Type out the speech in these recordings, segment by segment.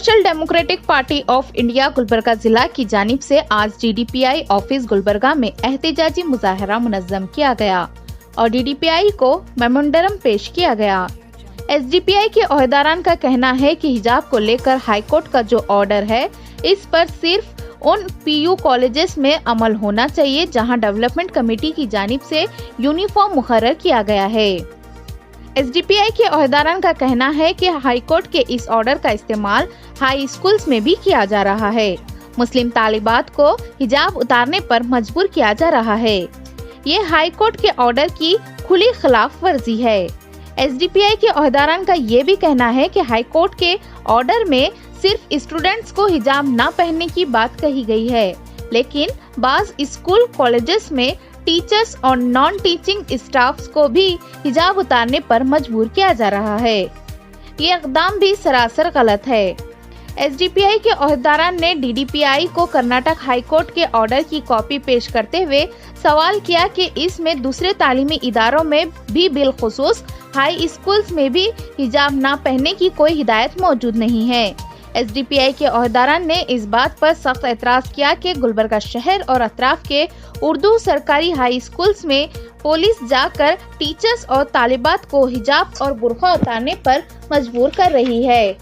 Social democratic party of India Gulbarga जिला की जानिब से आज DDPI ऑफिस गुलबर्गा में एहतजाजी मुजाहरा मुनज़्ज़म किया गया और DDPI को मेमोरेंडम पेश किया गया। SDPI के ओहदेदारान का कहना है कि हिजाब को लेकर हाईकोर्ट का जो ऑर्डर है, इस पर सिर्फ उन PU कॉलेजेस में अमल होना चाहिए जहां डेवलपमेंट कमेटी की जानिब से यूनिफॉर्म मुकर्रर किया गया है। SDPI के ओहदेदारान का कहना है कि हाईकोर्ट के इस ऑर्डर का इस्तेमाल हाई स्कूल्स में भी किया जा रहा है। मुस्लिम तालिबात को हिजाब उतारने पर मजबूर किया जा रहा है। ये हाईकोर्ट के ऑर्डर की खुली खिलाफ वर्जी है। SDPI के ओहदेदारान का ये भी कहना है कि हाईकोर्ट के ऑर्डर में सिर्फ स्टूडेंट्स को हिजाब न पहनने की बात कही गई है, लेकिन बाज स्कूल कॉलेजेस में टीचर्स और नॉन टीचिंग स्टाफ्स को भी हिजाब उतारने पर मजबूर किया जा रहा है। ये इक़दाम भी सरासर गलत है। SDPI के ओहदेदारान ने DDPI को कर्नाटक हाई कोर्ट के ऑर्डर की कॉपी पेश करते हुए सवाल किया कि इसमें दूसरे तालीमी इदारों में भी बिलखुसूस हाई स्कूल्स में भी हिजाब न पहनने की कोई हिदायत मौजूद नहीं है। SDPI के ओहदेदारान ने इस बात पर सख्त एतराज किया कि गुलबर्गा शहर और अतराफ के उर्दू सरकारी हाई स्कूल्स में पुलिस जाकर टीचर्स और तालिबात को हिजाब और बुर्का उतारने पर मजबूर कर रही है।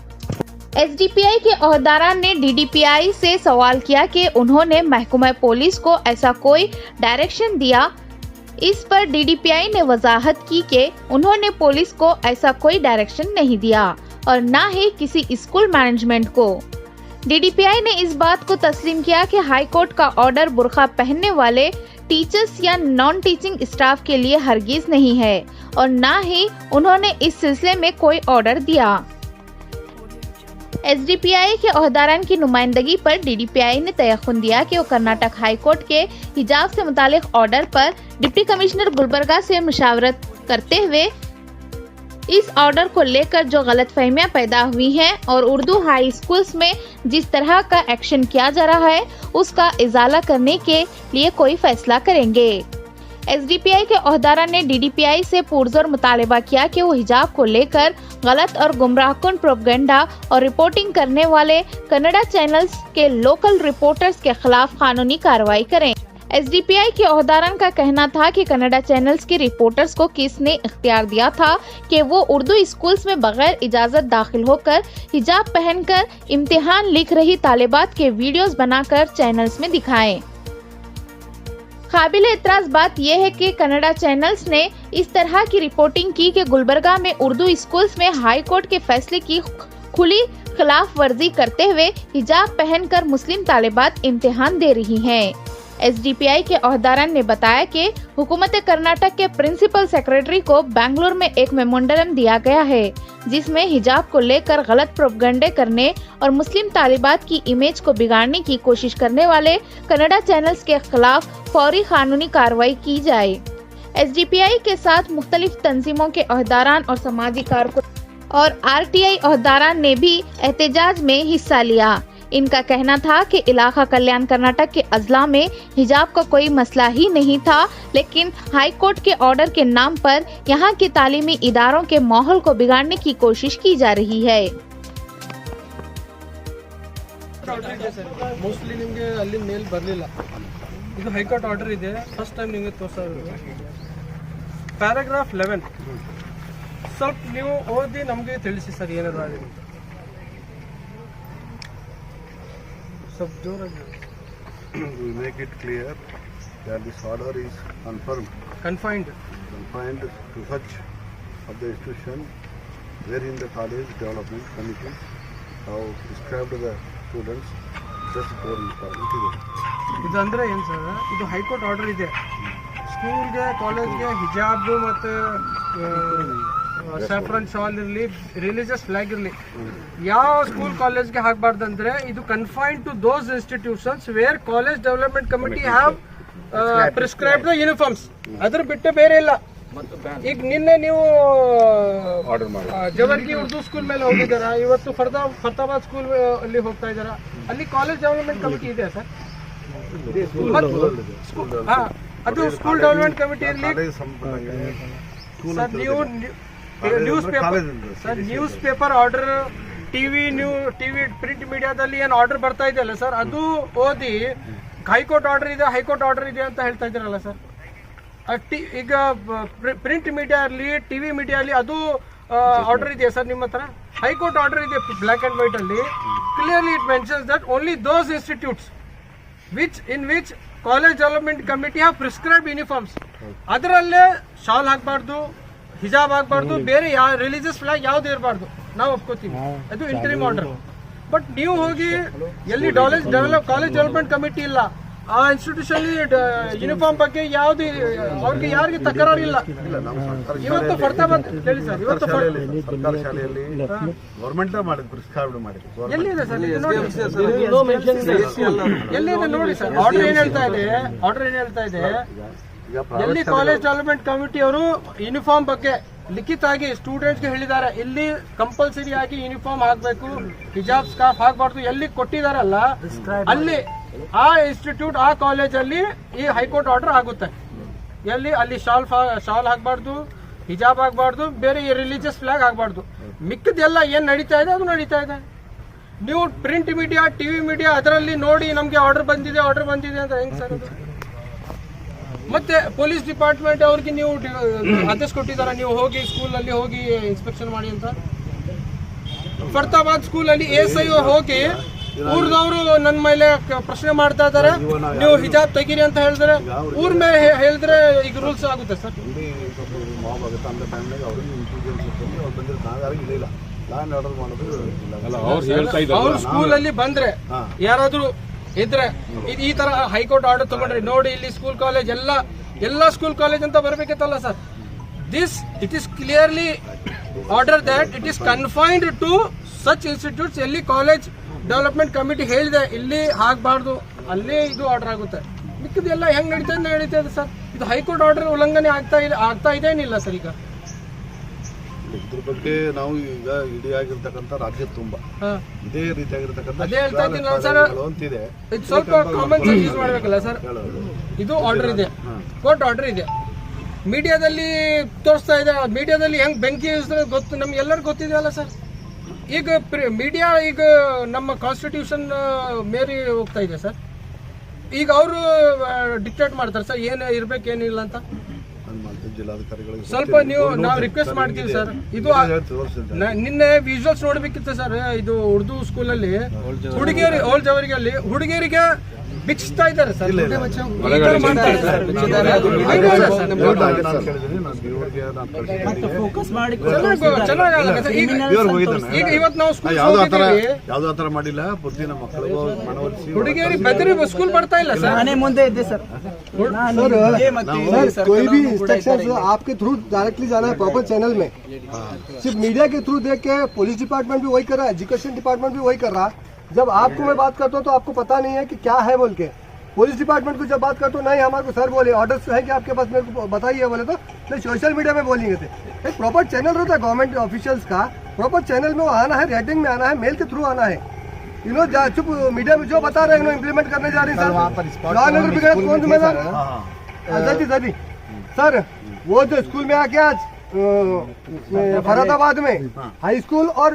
SDPI के ओहदेदारान ने DDPI से सवाल किया कि उन्होंने महकमा पुलिस को ऐसा कोई डायरेक्शन दिया। इस पर DDPI ने वजाहत की कि उन्होंने पुलिस को ऐसा कोई डायरेक्शन नहीं दिया और न ही किसी स्कूल मैनेजमेंट को। DDPI ने इस बात को तस्लीम किया कि हाई कोर्ट का ऑर्डर बुर्का पहनने वाले टीचर्स या नॉन टीचिंग स्टाफ के लिए हरगिज नहीं है और न ही उन्होंने इस सिलसिले में कोई ऑर्डर दिया। SDPI के ओहदेदारान की नुमाइंदगी पर DDPI ने तयख्खुन दिया कि वो कर्नाटक हाई कोर्ट के हिजाब से मुतालिक ऑर्डर पर डिप्टी कमिश्नर गुलबर्गा से मुशावरत करते हुए इस ऑर्डर को लेकर जो गलतफहमियां पैदा हुई हैं और उर्दू हाई स्कूल्स में जिस तरह का एक्शन किया जा रहा है उसका इजाला करने के लिए कोई फैसला करेंगे। SDPI के ओहदेदारान ने DDPI से पुरजोर मुतालबा किया कि वो हिजाब को लेकर गलत और गुमराहकुन प्रोपेगेंडा और रिपोर्टिंग करने वाले कन्नड़ा चैनल्स के लोकल रिपोर्टर्स के खिलाफ कानूनी कार्रवाई करें। SDPI के ओहदेदारान का कहना था कि कन्नड़ा चैनल्स के रिपोर्टर्स को किसने इख्तियार दिया था कि वो उर्दू स्कूल्स में बगैर इजाजत दाखिल होकर हिजाब पहनकर इम्तिहान लिख रही तालिबात के वीडियोस बनाकर चैनल्स में दिखाएं। काबिल एतराज बात यह है कि कन्नड़ा चैनल्स ने इस तरह की रिपोर्टिंग की कि गुलबर्गा में उर्दू स्कूल्स में हाई कोर्ट के फैसले की खुली खिलाफ वर्जी करते हुए हिजाब पहनकर मुस्लिम तालिबात इम्तिहान दे रही हैं। SDPI के ओहदेदारान ने बताया कि हुकूमत कर्नाटक के प्रिंसिपल सेक्रेटरी को बेंगलुरु में एक मेमोरेंडम दिया गया है, जिसमें हिजाब को लेकर गलत प्रोपेगेंडे करने और मुस्लिम तालिबात की इमेज को बिगाड़ने की कोशिश करने वाले कन्नड़ा चैनल्स के खिलाफ फौरी कानूनी कार्रवाई की जाए। SDPI के साथ मुख्तलिफ तंजीमों के ओहदेदारान और समाजी कारकुन और RTI ओहदेदारान ने भी एहतजाज में हिस्सा लिया। इनका कहना था कि इलाका कल्याण कर्नाटक के अजला में हिजाब का कोई मसला ही नहीं था, लेकिन हाई कोर्ट के ऑर्डर के नाम पर यहाँ के तालीमी इदारों के माहौल को बिगाड़ने की कोशिश की जा रही है। मोस्टली निಮಗೆ ಅಲ್ಲಿ ಮೇಲ್ ಬರಲಿಲ್ಲ, ಇದು ಹೈಕೋರ್ಟ್ ಆರ್ಡರ್ ಇದೆ। ಫಸ್ಟ್ ಟೈಮ್ ನಿಮಗೆ ತೋರಿಸೋದು ಪ್ಯಾರಾಗ್ರಾಫ್ 11 ಸ್ವಲ್ಪ ನೀವು ಓದಿ ನಮಗೆ ತಿಳಿಸಿ ಸರ್ ಏನಾದ್ರು ಆಗಿದೆ सब जोर we make it clear that this order is confined to such of the institution wherein the college development committee have prescribed the students dress code requirement. ಇದು ಅಂದ್ರೆ ಏನು ಸರ್, ಇದು ಹೈಕೋರ್ಟ್ ಆರ್ಡರ್ ಇದೆ। ಸ್ಕೂಲ್ಗೆ ಕಾಲೇಜ್ಗೆ ಹಿಜಾಬ್ ಮತ್ತು ಸ್ಯಾಫ್ರನ್ ಶಾಲ್ ಇರಲಿ, ರಿಲಿಜಿಯಸ್ ಫ್ಲಾಗ್ ಇರಲಿ, ಯಾವ ಸ್ಕೂಲ್ ಕಾಲೇಜ್ಗೆ ಹಾಕಬಾರ್ದು ಅಂದ್ರೆ ಇದು confined to those institutions where college development committee have prescribed the uniforms, ಅದ್ರ ಬಿಟ್ಟು ಬೇರೆ ಇಲ್ಲ। ಈಗ ನಿನ್ನೆ ನೀವು ಜವರ್ಗಿ ಉರ್ದು ಸ್ಕೂಲ್ ಮೇಲೆ ಹೋಗಿದ್ದಾರಾ, ಇವತ್ತು ಫರ್ತಾಬಾದ್ ಸ್ಕೂಲ್ ಅಲ್ಲಿ ಹೋಗ್ತಾ ಇದ್ದಾರಾ, ಅಲ್ಲಿ ಕಾಲೇಜ್ ಡೆವಲಪ್ಮೆಂಟ್ ಕಮಿಟಿ ಇದೆ ಸರ್। ಅದು ಸ್ಕೂಲ್ ಡೆವಲಪ್ಮೆಂಟ್ ಕಮಿಟಿ ಇರಲಿ ಸರ್। ನೀವು news paper order TV print ಮೀಡಿಯಾದಲ್ಲಿ ಏನು ಆರ್ಡರ್ ಬರ್ತಾ ಇದೆಯಲ್ಲ ಸರ್, ಅದು ಓದಿ ಹೈಕೋರ್ಟ್ ಆರ್ಡರ್ ಇದೆ ಅಂತ ಹೇಳ್ತಾ ಇದ್ದೀರಲ್ಲ ಸರ್. ಈಗ ಪ್ರಿಂಟ್ ಮೀಡಿಯಾ ಅಲ್ಲಿ ಟಿವಿ ಮೀಡಿಯಾ ಅಲ್ಲಿ ಅದು ಆರ್ಡರ್ ಇದೆಯಾ ಸರ್ ನಿಮ್ಮ ಹತ್ರ? ಹೈಕೋರ್ಟ್ ಆರ್ಡರ್ ಇದೆ ಬ್ಲಾಕ್ ಅಂಡ್ ವೈಟ್ ಅಲ್ಲಿ. Clearly it mentions that only those institutes in which college development committee have prescribed uniforms. ಅದರಲ್ಲೇ ಶಾಲ್ ಹಾಕಬಾರ್ದು, ಹಿಜಾಬ್ ಹಾಕಬಾರ್ದು, ಬೇರೆ ಯಾವ ರಿಲಿಜಿಯಸ್ ಫ್ಲಾಗ್ ಯಾವ್ದು ಇರಬಾರ್ದು, ನಾವು ಒಪ್ಕೋತೀವಿ, ಅದು ಇಂಟರಿಮ್ ಆರ್ಡರ್. ಬಟ್ ನೀವು ಹೋಗಿ ಎಲ್ಲಿ ಕಾಲೇಜ್ ಡೆವಲಪ್ಮೆಂಟ್ ಕಮಿಟಿ ಇಲ್ಲ, ಆ ಇನ್ಸ್ಟಿಟ್ಯೂಷನ್ ಯೂನಿಫಾರ್ಮ್ ಬಗ್ಗೆ ಯಾವ್ದು ಅವ್ರಿಗೆ ಯಾರಿಗೆ ತಕರಾರು ಇಲ್ಲ. ಇವತ್ತು ಫರ್ತಾಬಾದ್ ಹೇಳಿ ಸರ್, ಇವತ್ತು ಸರ್ಕಾರಿ ಶಾಲೆಯಲ್ಲಿ ಗೌರ್ಮೆಂಟ್ ಮಾಡಿದ್ ಪ್ರಿಸ್ಕ್ರೈಬ್ಡ್ ಮಾಡಿದ್ರು. ಎಲ್ಲಿದೆ ಸರ್? ಎಲ್ಲಿದೆ ನೋಡಿ ಸರ್. ಆರ್ಡರ್ ಏನ್ ಹೇಳ್ತಾ ಇದೆ, ಎಲ್ಲಿ ಕಾಲೇಜ್ ಡೆವಲಪ್ಮೆಂಟ್ ಕಮಿಟಿ ಅವರು ಯೂನಿಫಾರ್ಮ್ ಬಗ್ಗೆ ಲಿಖಿತ ಆಗಿ ಸ್ಟೂಡೆಂಟ್ಸ್ಗೆ ಹೇಳಿದ್ದಾರೆ, ಇಲ್ಲಿ ಕಂಪಲ್ಸರಿ ಆಗಿ ಯೂನಿಫಾರ್ಮ್ ಹಾಕ್ಬೇಕು, ಹಿಜಾಬ್ ಸ್ಕಾರ್ಫ್ ಹಾಕ್ಬಾರ್ದು, ಎಲ್ಲಿ ಕೊಟ್ಟಿದಾರಲ್ಲ ಅಲ್ಲಿ ಆ ಇನ್ಸ್ಟಿಟ್ಯೂಟ್ ಆ ಕಾಲೇಜಲ್ಲಿ ಈ ಹೈಕೋರ್ಟ್ ಆರ್ಡರ್ ಆಗುತ್ತೆ. ಅಲ್ಲಿ ಶಾಲ್ ಹಾಕ್ಬಾರ್ದು, ಹಿಜಾಬ್ ಹಾಕ್ಬಾರ್ದು, ಬೇರೆ ರಿಲಿಜಿಯಸ್ ಫ್ಲಾಗ್ ಹಾಕ್ಬಾರ್ದು. ಮಿಕ್ಕದೆಲ್ಲ ಏನ್ ನಡೀತಾ ಇದೆ ಅದು ನಡೀತಾ ಇದೆ. ನೀವು ಪ್ರಿಂಟ್ ಮೀಡಿಯಾ, ಟಿವಿ ಮೀಡಿಯಾ ಅದರಲ್ಲಿ ನೋಡಿ ನಮ್ಗೆ ಆರ್ಡರ್ ಬಂದಿದೆ ಅಂತ ಹೆಂಗ್ ಸರ್ ಅದು? ಮತ್ತೆ ಪೊಲೀಸ್ ಡಿಪಾರ್ಟ್ಮೆಂಟ್ ಅವ್ರಿಗೆ ನೀವು ಆದೇಶ ಕೊಟ್ಟಿದಾರ, ನೀವು ಹೋಗಿ ಸ್ಕೂಲಲ್ಲಿ ಹೋಗಿ ಇನ್ಸ್ಪೆಕ್ಷನ್ ಮಾಡಿ ಅಂತ? ಫರ್ತಾಬಾದ್ ಸ್ಕೂಲಲ್ಲಿ ASI ಹೋಗಿ ಊರ್ದವರು ನನ್ನ ಮೇಲೆ ಪ್ರಶ್ನೆ ಮಾಡ್ತಾ ಇದಾರೆ, ನೀವು ಹಿಜಾಬ್ ತೆಗೀರಿ ಅಂತ ಹೇಳಿದ್ರೆ ಊರ್ ಮೇಲೆ ಹೇಳಿದ್ರೆ ಈಗ ರೂಲ್ಸ್ ಆಗುತ್ತೆ ಸರ್? ಅವ್ರ ಸ್ಕೂಲಲ್ಲಿ ಬಂದ್ರೆ ಯಾರಾದ್ರೂ ಇದ್ರೆ ಈ ತರ ಹೈಕೋರ್ಟ್ ಆರ್ಡರ್ ತಗೊಂಡ್ರೆ ನೋಡಿ, ಇಲ್ಲಿ ಸ್ಕೂಲ್ ಕಾಲೇಜ್ ಎಲ್ಲ ಸ್ಕೂಲ್ ಕಾಲೇಜ್ ಅಂತ ಬರ್ಬೇಕಿತ್ತಲ್ಲ sir. It is clearly order that it is confined to such institutes ಎಲ್ಲಿ ಕಾಲೇಜ್ ಡೆವಲಪ್ಮೆಂಟ್ ಕಮಿಟಿ ಹೇಳಿದೆ ಇಲ್ಲಿ ಹಾಕ್ಬಾರ್ದು, ಅಲ್ಲೇ ಇದು ಆರ್ಡರ್ ಆಗುತ್ತೆ. ಮಿಕ್ಕದೆಲ್ಲ ಹೆಂಗ್ ನಡೀತಾ ಇದೆ ಸರ್? ಇದು ಹೈಕೋರ್ಟ್ ಆರ್ಡರ್ ಉಲ್ಲಂಘನೆ ಆಗ್ತಾ ಇದೇನಿಲ್ಲ ಸರ್. ಈಗ ಇದ್ರ ಬಗ್ಗೆ ನಾವು ಈಗ ಇಡೀ ಆಗಿರ್ತಕ್ಕಂಥ ರಾಜ್ಯ ತುಂಬಾ ಇದೇ ರೀತಿಯಾಗಿರ್ತಕ್ಕಂಥ ಅಂತಿದೆ. ಸ್ವಲ್ಪ ಕಾಮನ್ ಸೆನ್ಸ್ ಯೂಸ್ ಮಾಡ್ಬೇಕಲ್ಲ ಸರ್. ಇದು ಆರ್ಡರ್ ಇದೆ, ಕೋರ್ಟ್ ಆರ್ಡರ್ ಇದೆ, ಮೀಡಿಯಾದಲ್ಲಿ ತೋರಿಸ್ತಾ ಇದೆ. ಮೀಡಿಯಾದಲ್ಲಿ ಹೆಂಗ್ ಬೆಂಕಿ ಗೊತ್ತು, ನಮ್ಗೆ ಎಲ್ಲರಿಗೂ ಗೊತ್ತಿದೆಯಲ್ಲ ಸರ್. ಈಗ ಮೀಡಿಯಾ ಈಗ ನಮ್ಮ ಕಾನ್ಸ್ಟಿಟ್ಯೂಷನ್ ಮೇರಿ ಹೋಗ್ತಾ ಇದೆ ಸರ್. ಈಗ ಅವರು ಡಿಕ್ಟೇಟ್ ಮಾಡ್ತಾರೆ ಸರ್ ಏನು ಇರ್ಬೇಕು ಏನಿಲ್ಲ ಅಂತ. ಸ್ವಲ್ಪ ನಾವು ರಿಕ್ವೆಸ್ಟ್ ಮಾಡ್ತೀವಿ ಸರ್. ಇದು ನಿನ್ನೆ ವಿಜುವಲ್ಸ್ ನೋಡ್ಬೇಕಿತ್ತು ಸರ್. ಇದು ಉರ್ದು ಸ್ಕೂಲಲ್ಲಿ ಹುಡುಗಿಯರಿ ಓಲ್ಡ್ ಜವರಿಗಲ್ಲಿ ಹುಡುಗಿಯರಿಗೆ ಬಿಚ್ಚಿಸ್ತಾ ಇದ್ದಾರೆ ಸರ್. ಇವತ್ತು ನಾವು ಯಾವ್ದಾತರ ಮಾಡಿಲ್ಲ, ಬುದ್ಧಿ ನಮ್ಮ ಮಕ್ಕಳಿಗೂ ಮನವೊಲಿಸಿ ಹುಡುಗಿಯರಿಗೆ ಬೆದರಿ ಸ್ಕೂಲ್ ಬರ್ತಾ ಇಲ್ಲ ಸರ್. ಮನೆ ಮುಂದೆ ಇದೆ ಸರ್. कोई भी इंस्ट्रक्शन आपके थ्रू डायरेक्टली जाना है प्रॉपर चैनल में, सिर्फ मीडिया के थ्रू देख के पुलिस डिपार्टमेंट भी वही कर रहा है, एजुकेशन डिपार्टमेंट भी वही कर रहा है. जब आपको मैं बात करता हूँ तो आपको पता नहीं है कि क्या है बोल के. पुलिस डिपार्टमेंट को जब बात करता हूँ नहीं हमारे को सर बोले ऑर्डर्स है कि आपके पास, मेरे को बताइए बोले तो नहीं सोशल मीडिया में बोलेंगे थे. एक प्रॉपर चैनल रहता है गवर्नमेंट ऑफिशियल्स का, प्रॉपर चैनल में आना है, रेटिंग में आना है, मेल के थ्रू आना है. चुप मीडिया में जो बता रहे हैं इम्प्लीमेंट करने जा रहे हैं सर. कौन जिम्मेदार? जल्दी सर. वो जो स्कूल में आके आज फरीदाबाद में हाई स्कूल और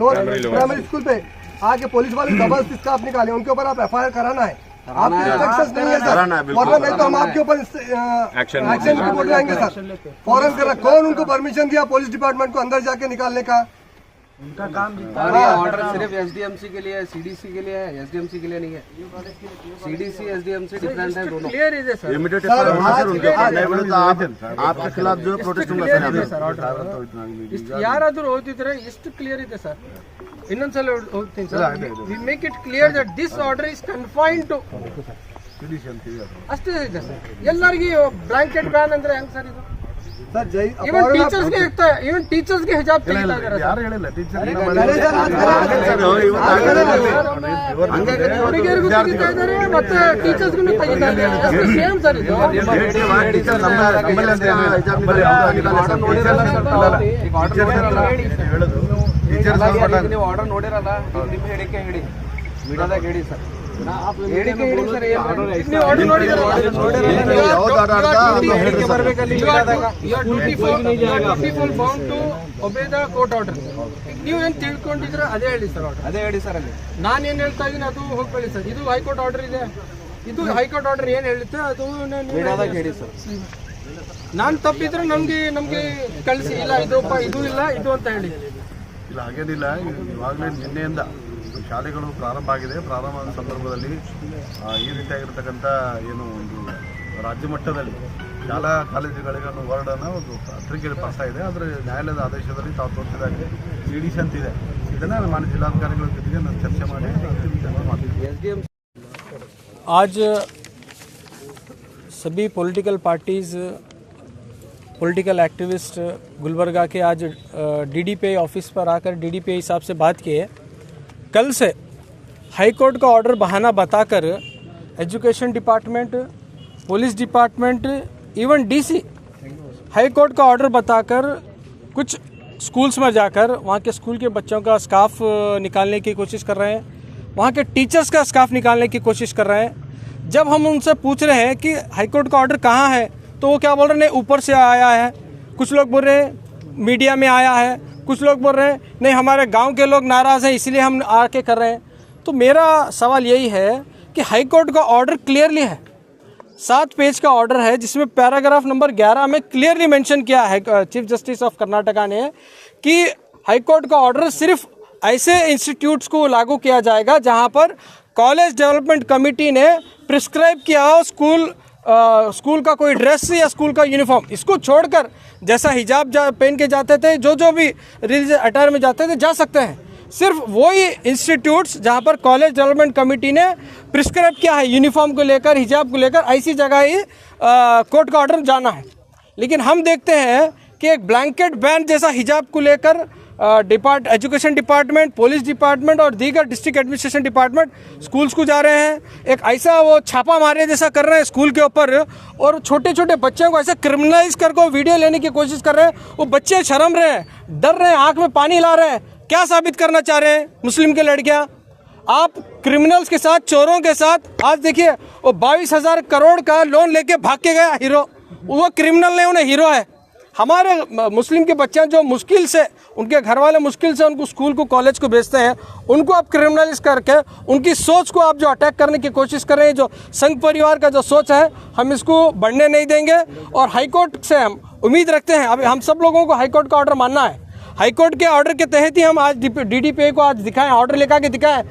लोअर प्राइमरी स्कूल पे आके पुलिस वाले जबरदस्ती स्टाफ निकाले, उनके ऊपर आप FIR कराना है. आपके इंस्ट्रक्शंस नहीं है सर, वरना नहीं तो हम आपके ऊपर एक्शन रिपोर्ट लाएंगे सर. फौरन करा. कौन उनको परमिशन दिया पुलिस डिपार्टमेंट को अंदर जाके निकालने का? उनका काम ऑर्डर सिर्फ SDMC के लिए है, CDC के लिए है, SDMC के लिए नहीं है. CDC SDMC डिफरेंट है दोनों. क्लियर है सर. आपके खिलाफ जो प्रोटेस्ट ಯಾರಾದ್ರೂ ಓದಿದ್ರೆ ಎಷ್ಟು ಕ್ಲಿಯರ್ ಇದೆ ಸರ್. ಇನ್ನೊಂದ್ಸಲ ಓದ್ತೀನಿ sir. We make it clear that this order is confined to ಅಷ್ಟೇ ಇದೆ ಸರ್. ಎಲ್ಲರಿಗೂ ಬ್ಲಾಂಕೆಟ್ ಬ್ಯಾನ್ ಅಂದ್ರೆ ಹೆಂಗ್ ಸರ್ ಇದು? ಇವನ್ ಟೀಚರ್ಸ್ಗೆ ಹಿಜಾಬ್ ತೆಗಿತಾ ಇದ್ದಾರೆ. ಯಾರು ಹೇಳಿಲ್ಲ ಹುಡುಗಿಯರಿಗೂ ತೆಗಿತಾ ಇದ್ದಾರೆ ಮತ್ತೆ ಟೀಚರ್ಸ್ಗೂ ತೆಗಿತಾ ಇದ್ದಾರೆ. ಸೇಮ್ ಸರ್ ಇದು. ನೀವು ಆರ್ಡರ್ ನೋಡಿರಲ್ಲ, ನಿಮ್ಮ ಹೇಳಿಕೆ ಹೇಳಿ, ಮೀಡಿಯಾದಾಗ ಹೇಳಿ ಸರ್. ಹೇಳಿ ಸರ್ ನೀವು ಆರ್ಡರ್ ನೋಡಿದ್ರೆ ಯಾವ್ದು order bound to obey the court order. ನೀವು ಏನ್ ತಿಳ್ಕೊಂಡಿದ್ರೆ ಅದೇ ಹೇಳಿ ಸರ್. ಅದೇ ಹೇಳಿ ಸರ್ ಅಲ್ಲಿ ನಾನು ಏನ್ ಹೇಳ್ತಾ ಇದ್ದೀನಿ ಅದು ಹೋಗ್ಬೇಡಿ ಸರ್. ಇದು ಹೈಕೋರ್ಟ್ ಆರ್ಡರ್ ಇದೆ. ಇದು ಹೈಕೋರ್ಟ್ ಆರ್ಡರ್ ಏನ್ ಹೇಳುತ್ತೆ ಅದು ಹೇಳಿ ಸರ್. ನಾನು ತಪ್ಪಿದ್ರೆ ನಮ್ಗೆ ಕಳಿಸಿ. ಇಲ್ಲ ಇದಪ್ಪ ಇದು ಇಲ್ಲ ಇದು ಅಂತ ಹೇಳಿ. ಇಲ್ಲ ಹಾಗೇನಿಲ್ಲ, ಇವಾಗಲೇ ನಿನ್ನೆಯಿಂದ ಶಾಲೆಗಳು ಪ್ರಾರಂಭ ಆಗಿದೆ. ಪ್ರಾರಂಭದ ಸಂದರ್ಭದಲ್ಲಿ ಈ ರೀತಿಯಾಗಿರ್ತಕ್ಕಂಥ ಏನು ಒಂದು ರಾಜ್ಯ ಮಟ್ಟದಲ್ಲಿ ಶಾಲಾ ಕಾಲೇಜುಗಳಿಗೆ ಒಂದು ವರ್ಡನ್ನು ಒಂದು ಪತ್ರಿಕೆ ಪಾಸ್ ಆಗಿದೆ. ಆದರೆ ನ್ಯಾಯಾಲಯದ ಆದೇಶದಲ್ಲಿ ತಾವು ತೋರಿಸಿದಾಗೆ CDC ಅಂತಿದೆ. ಇದನ್ನು ಮಾನ್ಯ ಜಿಲ್ಲಾಧಿಕಾರಿಗಳ ಜೊತೆಗೆ ನಾನು ಚರ್ಚೆ ಮಾಡಿ ಮಾಡ್ತೀನಿ. आज सभी political parties, political activist Gulbarga के आज DDPI ऑफिस पर आकर DDPI साहब से बात की है। कल से हाई कोर्ट का ऑर्डर बहाना बताकर education department, police department, even DC high court का ऑर्डर बताकर कुछ स्कूल्स में जाकर वहाँ के स्कूल के बच्चों का स्कार्फ निकालने की कोशिश कर रहे हैं, वहाँ के टीचर्स का स्कार्फ निकालने की कोशिश कर रहे हैं। जब हम उनसे पूछ रहे हैं कि हाईकोर्ट का ऑर्डर कहाँ है, तो वो क्या बोल रहे हैं, नहीं ऊपर से आया है। कुछ लोग बोल रहे हैं मीडिया में आया है, कुछ लोग बोल रहे हैं नहीं हमारे गांव के लोग नाराज़ हैं इसलिए हम आके कर रहे हैं। तो मेरा सवाल यही है कि हाईकोर्ट का ऑर्डर क्लियरली है, 7 पेज का ऑर्डर है, जिसमें पैराग्राफ नंबर 11 में क्लियरली मेंशन किया है चीफ जस्टिस ऑफ कर्नाटका ने कि हाईकोर्ट का ऑर्डर सिर्फ ऐसे इंस्टीट्यूट्स को लागू किया जाएगा जहां पर कॉलेज डेवलपमेंट कमेटी ने प्रिस्क्राइब किया हो स्कूल का कोई ड्रेस या स्कूल का यूनिफॉर्म। इसको छोड़कर जैसा हिजाब पहन के जाते थे, जो भी रिलीजियस अटायर में जाते थे जा सकते हैं। सिर्फ वही इंस्टीट्यूट्स जहां पर कॉलेज डेवलपमेंट कमेटी ने प्रिस्क्राइब किया है यूनिफॉर्म को लेकर, हिजाब को लेकर, ऐसी जगह ही कोर्ट का ऑर्डर जाना है। लेकिन हम देखते हैं कि एक ब्लैंकेट बैन जैसा हिजाब को लेकर एजुकेशन डिपार्टमेंट, पुलिस डिपार्टमेंट और दीगर डिस्ट्रिक्ट एडमिनिस्ट्रेशन डिपार्टमेंट स्कूल्स को जा रहे हैं। एक ऐसा वो छापा मारे जैसा कर रहे हैं स्कूल के ऊपर, और छोटे छोटे बच्चों को ऐसे क्रिमिनलाइज करके वीडियो लेने की कोशिश कर रहे हैं। वो बच्चे शर्म रहे हैं, डर रहे हैं, आंख में पानी ला रहे हैं। क्या साबित करना चाह रहे हैं मुस्लिम के लड़कियां? आप क्रिमिनल्स के साथ, चोरों के साथ, आज देखिए वो 22,000 करोड़ का लोन लेके भाग के गया हीरो, वो क्रिमिनल नहीं, उन्हें हीरो है। हमारे मुस्लिम के बच्चे जो मुश्किल से, उनके घर वाले मुश्किल से उनको स्कूल को, कॉलेज को भेजते हैं, उनको आप क्रिमिनलाइज करके उनकी सोच को आप जो अटैक करने की कोशिश कर रहे हैं, जो संघ परिवार का जो सोच है, हम इसको बढ़ने नहीं देंगे। और हाईकोर्ट से हम उम्मीद रखते हैं, अभी हम सब लोगों को हाईकोर्ट का ऑर्डर मानना है। हाईकोर्ट के ऑर्डर के तहत ही हम आज DDPI को आज दिखाएं, ऑर्डर लेकर के दिखाएं।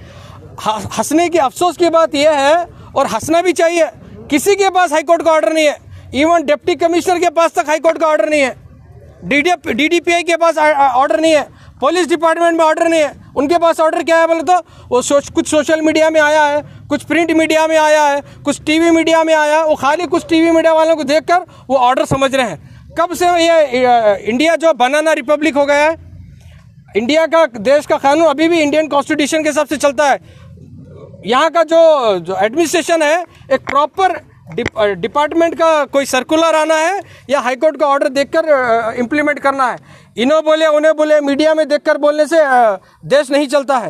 हंसने की अफसोस की बात यह है, और हंसना भी चाहिए, किसी के पास हाईकोर्ट का ऑर्डर नहीं है। इवन डिप्टी कमिश्नर के पास तक हाईकोर्ट का ऑर्डर नहीं है, DDPI के पास ऑर्डर नहीं है, पुलिस डिपार्टमेंट में ऑर्डर नहीं है। उनके पास ऑर्डर क्या है बोले तो वो कुछ सोशल मीडिया में आया है, कुछ प्रिंट मीडिया में आया है, कुछ टीवी मीडिया में आया है। वो खाली कुछ टीवी मीडिया वालों को देखकर वो ऑर्डर समझ रहे हैं। कब से ये इंडिया जो बनाना रिपब्लिक हो गया है, इंडिया का देश का कानून अभी भी इंडियन कॉन्स्टिट्यूशन के हिसाब से चलता है। यहाँ का जो एडमिनिस्ट्रेशन है, एक प्रॉपर डिपार्टमेंट का कोई सर्कुलर आना है या हाईकोर्ट का ऑर्डर देखकर इम्प्लीमेंट करना है। इन्हों बोले उन्हें बोले, मीडिया में देखकर बोलने से देश नहीं चलता है।